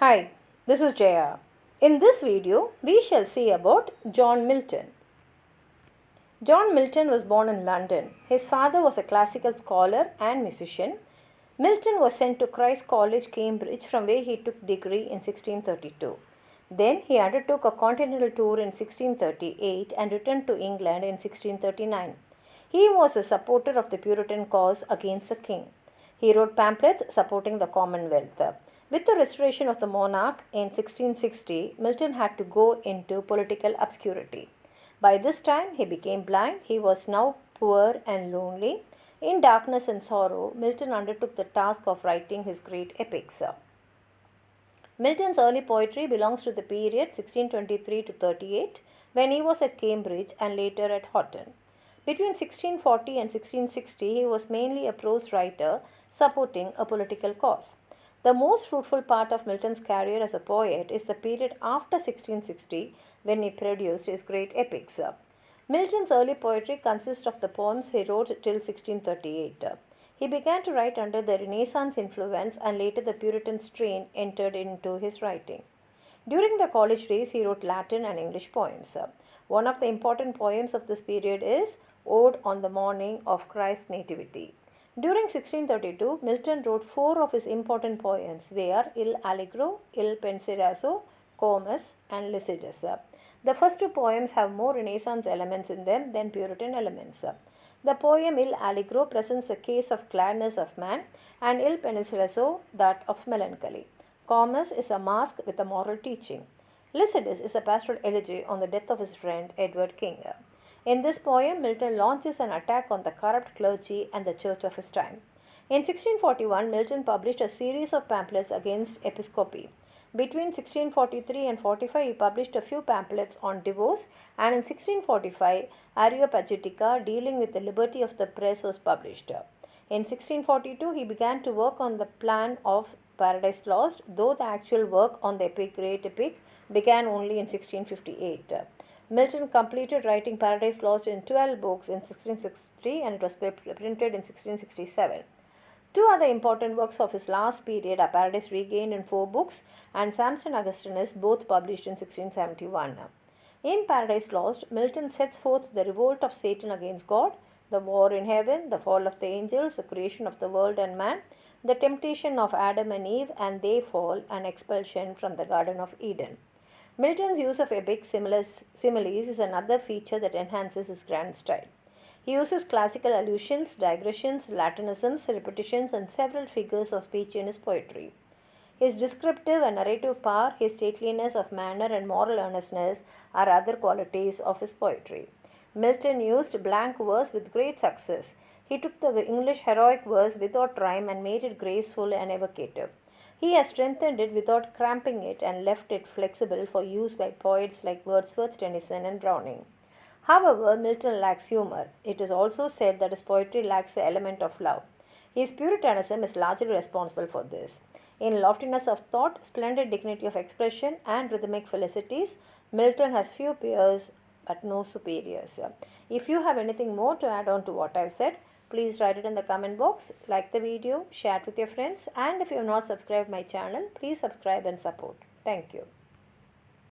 Hi, this is Jaya. In this video, we shall see about John Milton. John Milton was born in London. His father was a classical scholar and musician. Milton was sent to Christ's College, Cambridge, from where he took degree in 1632. Then he undertook a continental tour in 1638 and returned to England in 1639. He was a supporter of the Puritan cause against the king. He wrote pamphlets supporting the Commonwealth. With the restoration of the monarch in 1660, Milton had to go into political obscurity. By this time, he became blind. He was now poor and lonely. In darkness and sorrow, Milton undertook the task of writing his great epics. Milton's early poetry belongs to the period 1623 to 38, when he was at Cambridge and later at Horton. Between 1640 and 1660, he was mainly a prose writer supporting a political cause. The most fruitful part of Milton's career as a poet is the period after 1660, when he produced his great epics. Milton's early poetry consists of the poems he wrote till 1638. He began to write under the Renaissance influence, and later the Puritan strain entered into his writing. During the college days, he wrote Latin and English poems. One of the important poems of this period is Ode on the Morning of Christ's Nativity. During 1632, Milton wrote four of his important poems. They are Il Allegro, Il Penseroso, Comus, and Lycidas. The first two poems have more Renaissance elements in them than Puritan elements. The poem Il Allegro presents a case of gladness of man, and Il Penseroso that of melancholy. Comus is a masque with a moral teaching. Lycidas is a pastoral elegy on the death of his friend Edward King. In this poem, Milton launches an attack on the corrupt clergy and the church of his time. In 1641, Milton published a series of pamphlets against episcopacy. Between 1643 and 45, he published a few pamphlets on divorce, and in 1645, Areopagitica, dealing with the liberty of the press, was published. In 1642, he began to work on the plan of Paradise Lost, though the actual work on the great epic began only in 1658. Milton completed writing Paradise Lost in 12 books in 1663, and it was printed in 1667. Two other important works of his last period are Paradise Regained in 4 books and Samson Augustinus, both published in 1671. In Paradise Lost, Milton sets forth the revolt of Satan against God, the war in heaven, the fall of the angels, the creation of the world and man, the temptation of Adam and Eve, and their fall and expulsion from the Garden of Eden. Milton's use of epic similes is another feature that enhances his grand style. He uses classical allusions, digressions, Latinisms, repetitions, and several figures of speech in his poetry. His descriptive and narrative power, his stateliness of manner, and moral earnestness are other qualities of his poetry. Milton used blank verse with great success. He took the English heroic verse without rhyme and made it graceful and evocative. He has strengthened it without cramping it and left it flexible for use by poets like Wordsworth, Tennyson, and Browning. However, Milton lacks humor. It is also said that his poetry lacks the element of love. His Puritanism is largely responsible for this. In loftiness of thought, splendid dignity of expression, and rhythmic felicities, Milton has few peers but no superiors. If you have anything more to add on to what I've said, please write it in the comment box, like the video, share it with your friends, and if you have not subscribed my channel, please subscribe and support. Thank you.